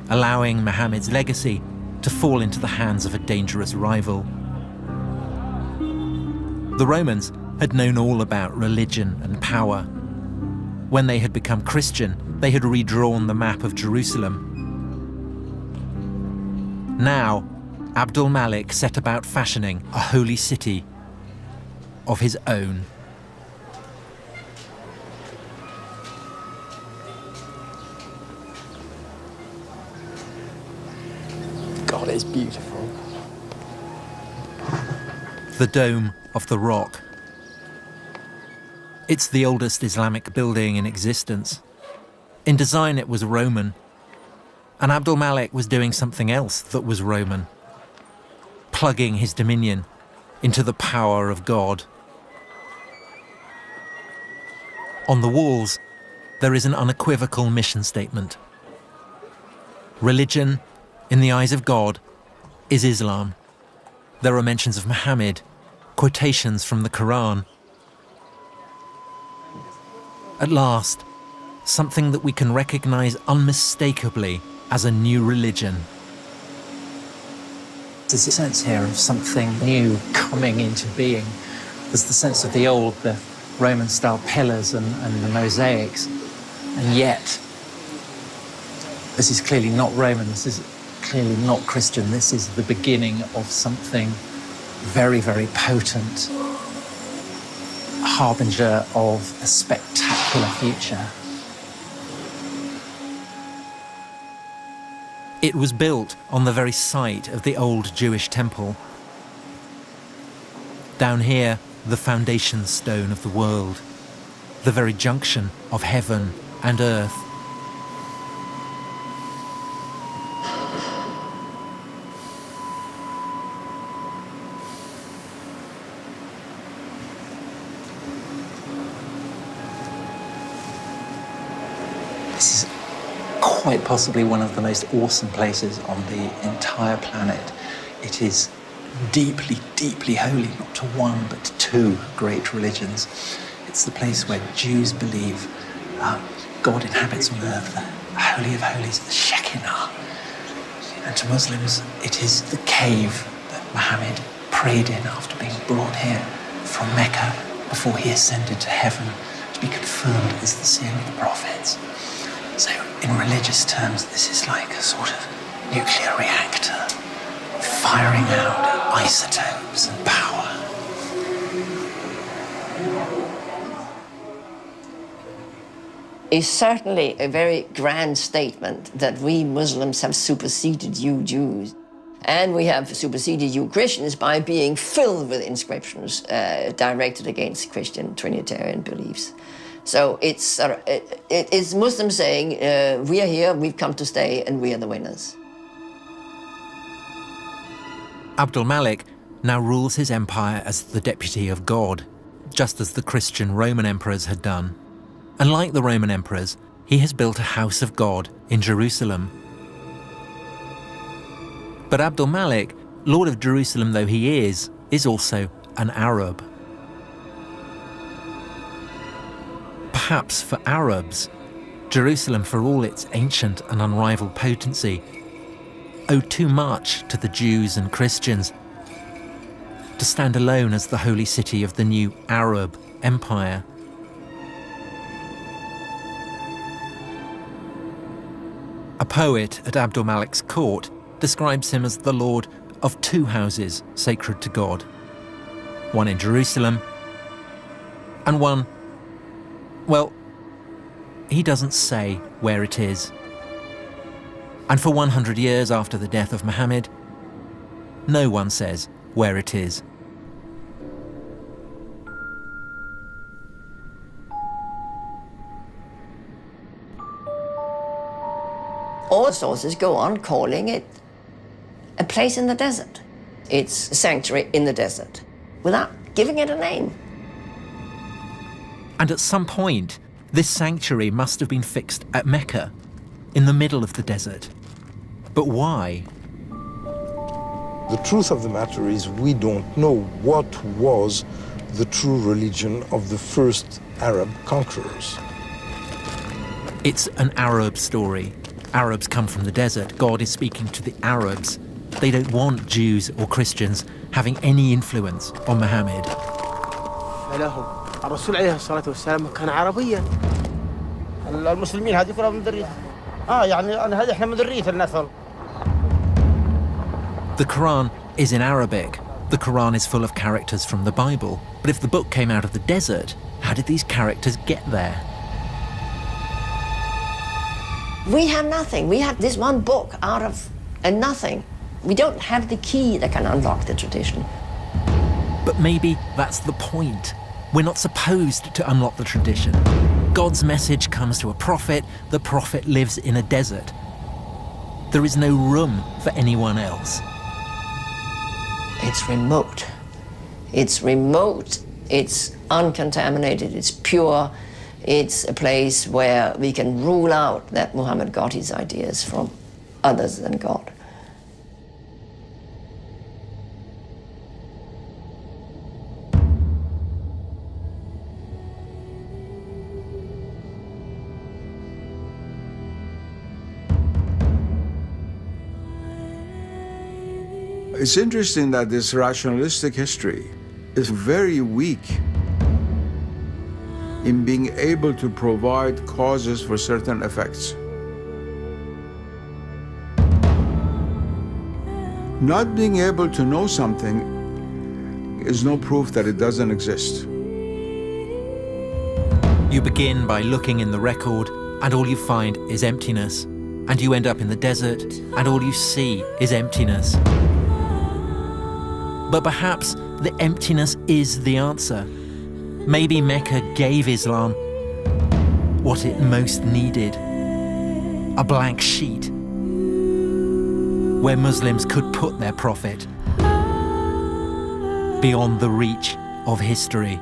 allowing Muhammad's legacy to fall into the hands of a dangerous rival. The Romans had known all about religion and power. When they had become Christian, they had redrawn the map of Jerusalem. Now, Abd al-Malik set about fashioning a holy city of his own. God, it's beautiful. The Dome of the Rock. It's the oldest Islamic building in existence. In design, it was Roman. And Abd al-Malik was doing something else that was Roman, plugging his dominion into the power of God. On the walls, there is an unequivocal mission statement. Religion, in the eyes of God, is Islam. There are mentions of Muhammad, quotations from the Quran. At last, something that we can recognize unmistakably as a new religion. There's a sense here of something new coming into being. There's the sense of the old, the Roman-style pillars and the mosaics. And yet, this is clearly not Roman, this is clearly not Christian. This is the beginning of something very, very potent, harbinger of a spectacular future. It was built on the very site of the old Jewish temple. Down here, the foundation stone of the world, the very junction of heaven and earth. This is quite possibly one of the most awesome places on the entire planet. It is deeply, deeply holy, not to one, but to two great religions. It's the place where Jews believe God inhabits on earth, the Holy of Holies, the Shekinah. And to Muslims, it is the cave that Muhammad prayed in after being brought here from Mecca before he ascended to heaven to be confirmed as the seal of the prophets. So, in religious terms, this is like a sort of nuclear reactor, firing out isotopes and power. is certainly a very grand statement that we Muslims have superseded you Jews. And we have superseded you Christians by being filled with inscriptions directed against Christian Trinitarian beliefs. So it's Muslims saying, we are here, we've come to stay, and we are the winners. Abdul Malik now rules his empire as the deputy of God, just as the Christian Roman emperors had done. And like the Roman emperors, he has built a house of God in Jerusalem. But Abdul Malik, Lord of Jerusalem though he is also an Arab. Perhaps for Arabs, Jerusalem, for all its ancient and unrivaled potency, owed too much to the Jews and Christians to stand alone as the holy city of the new Arab empire. A poet at Abdul Malik's court describes him as the lord of two houses sacred to God, one in Jerusalem and one, well, he doesn't say where it is. And for 100 years after the death of Muhammad, no one says where it is. All sources go on calling it a place in the desert. It's a sanctuary in the desert, without giving it a name. And at some point, this sanctuary must have been fixed at Mecca, in the middle of the desert. But why? The truth of the matter is we don't know what was the true religion of the first Arab conquerors. It's an Arab story. Arabs come from the desert. God is speaking to the Arabs. They don't want Jews or Christians having any influence on Muhammad. الرسول عليه الصلاة والسلام كان عربيا. المسلمين هذه كلها من ذرية. يعني هذه احنا من ذرية النسل. The Quran is in Arabic. The Quran is full of characters from the Bible. But if the book came out of the desert, how did these characters get there? We have nothing. We have this one book out of nothing. We don't have the key that can unlock the tradition. But maybe that's the point. We're not supposed to unlock the tradition. God's message comes to a prophet. The prophet lives in a desert. There is no room for anyone else. It's remote. It's remote. It's uncontaminated. It's pure. It's a place where we can rule out that Muhammad got his ideas from others than God. It's interesting that this rationalistic history is very weak in being able to provide causes for certain effects. Not being able to know something is no proof that it doesn't exist. You begin by looking in the record, and all you find is emptiness. And you end up in the desert, and all you see is emptiness. But perhaps the emptiness is the answer. Maybe Mecca gave Islam what it most needed. A blank sheet where Muslims could put their prophet beyond the reach of history.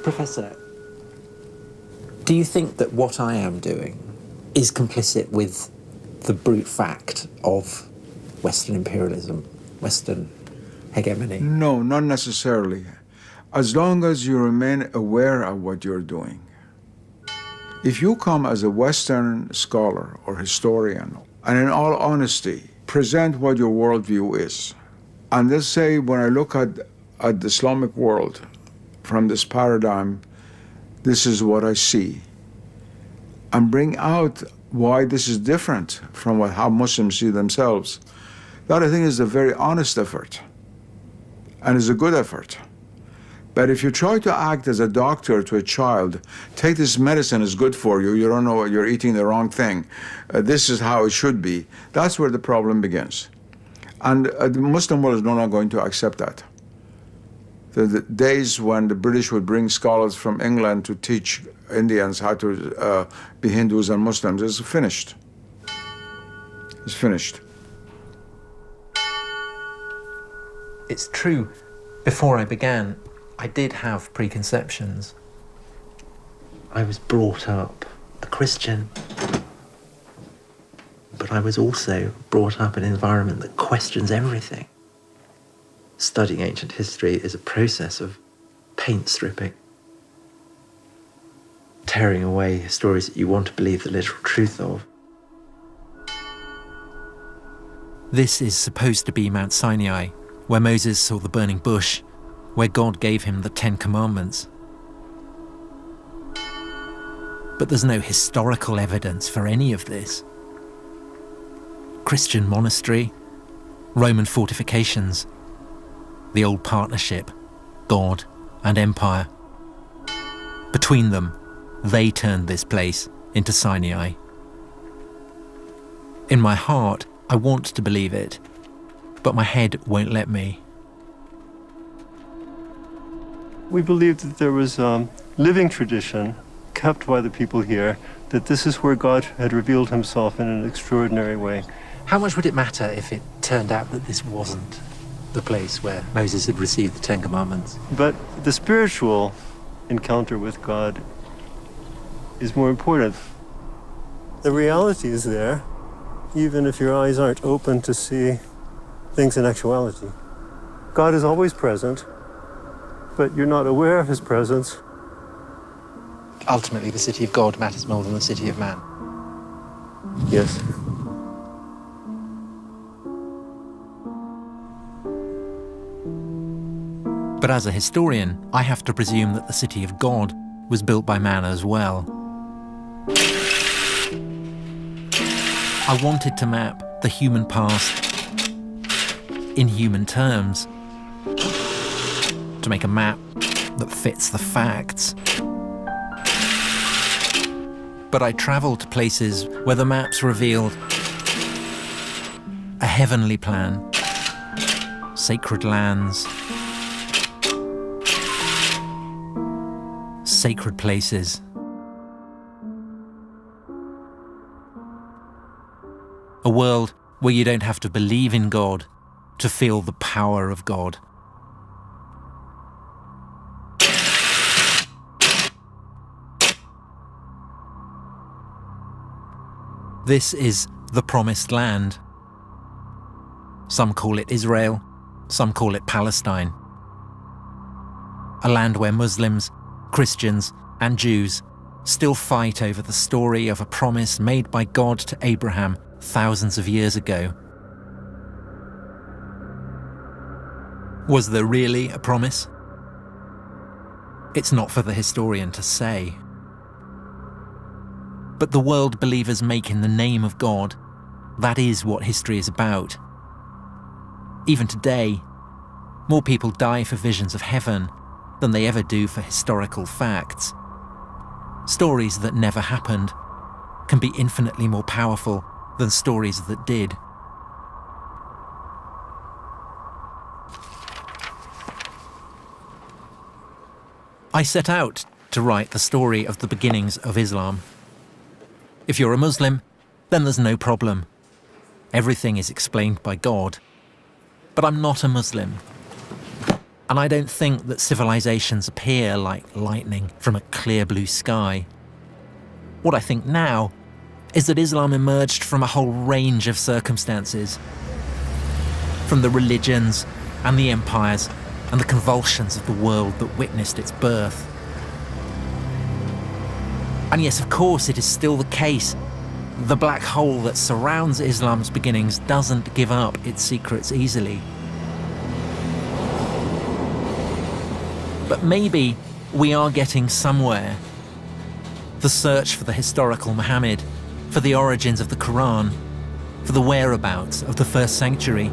Professor, do you think that what I am doing is complicit with the brute fact of Western imperialism, Western hegemony? No, not necessarily. As long as you remain aware of what you're doing. If you come as a Western scholar or historian, and in all honesty, present what your worldview is, and let's say when I look at the Islamic world from this paradigm, this is what I see, and bring out why this is different from how Muslims see themselves, that I think is a very honest effort, and is a good effort. But if you try to act as a doctor to a child, take this medicine, is good for you, you don't know, you're eating the wrong thing, this is how it should be, that's where the problem begins. And the Muslim world is not going to accept that. The days when the British would bring scholars from England to teach Indians how to be Hindus and Muslims is finished. It's finished. It's true, before I began, I did have preconceptions. I was brought up a Christian, but I was also brought up in an environment that questions everything. Studying ancient history is a process of paint stripping, tearing away stories that you want to believe the literal truth of. This is supposed to be Mount Sinai, where Moses saw the burning bush, where God gave him the 10 Commandments. But there's no historical evidence for any of this. Christian monastery, Roman fortifications, the old partnership, God and empire. Between them, they turned this place into Sinai. In my heart, I want to believe it, but my head won't let me. We believed that there was a living tradition kept by the people here, that this is where God had revealed himself in an extraordinary way. How much would it matter if it turned out that this wasn't the place where Moses had received the 10 Commandments? But the spiritual encounter with God is more important. The reality is there, even if your eyes aren't open to see things in actuality. God is always present, but you're not aware of his presence. Ultimately, the city of God matters more than the city of man. Yes. But as a historian, I have to presume that the city of God was built by man as well. I wanted to map the human past in human terms, to make a map that fits the facts. But I travelled to places where the maps revealed a heavenly plan, sacred lands, sacred places. A world where you don't have to believe in God to feel the power of God. This is the Promised Land. Some call it Israel, some call it Palestine. A land where Muslims, Christians, and Jews still fight over the story of a promise made by God to Abraham thousands of years ago. Was there really a promise? It's not for the historian to say. But the world believers make in the name of God, that is what history is about. Even today, more people die for visions of heaven than they ever do for historical facts. Stories that never happened can be infinitely more powerful than stories that did. I set out to write the story of the beginnings of Islam. If you're a Muslim, then there's no problem. Everything is explained by God. But I'm not a Muslim. And I don't think that civilizations appear like lightning from a clear blue sky. What I think now is that Islam emerged from a whole range of circumstances. From the religions and the empires and the convulsions of the world that witnessed its birth. And yes, of course, it is still the case. The black hole that surrounds Islam's beginnings doesn't give up its secrets easily. But maybe we are getting somewhere. The search for the historical Muhammad, for the origins of the Quran, for the whereabouts of the first sanctuary,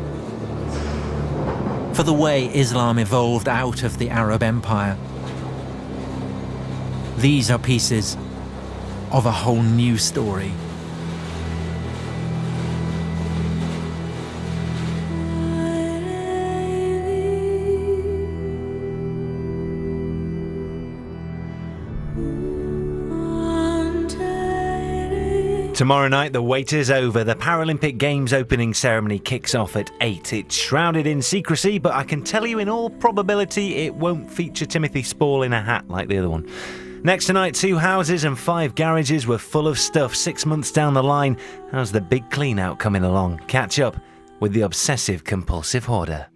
for the way Islam evolved out of the Arab Empire. These are pieces of a whole new story. Tomorrow night, the wait is over. The Paralympic Games opening ceremony kicks off at 8. It's shrouded in secrecy, but I can tell you in all probability it won't feature Timothy Spall in a hat like the other one. Next tonight, 2 houses and 5 garages were full of stuff 6 months down the line. How's the big clean out coming along? Catch up with the obsessive compulsive hoarder.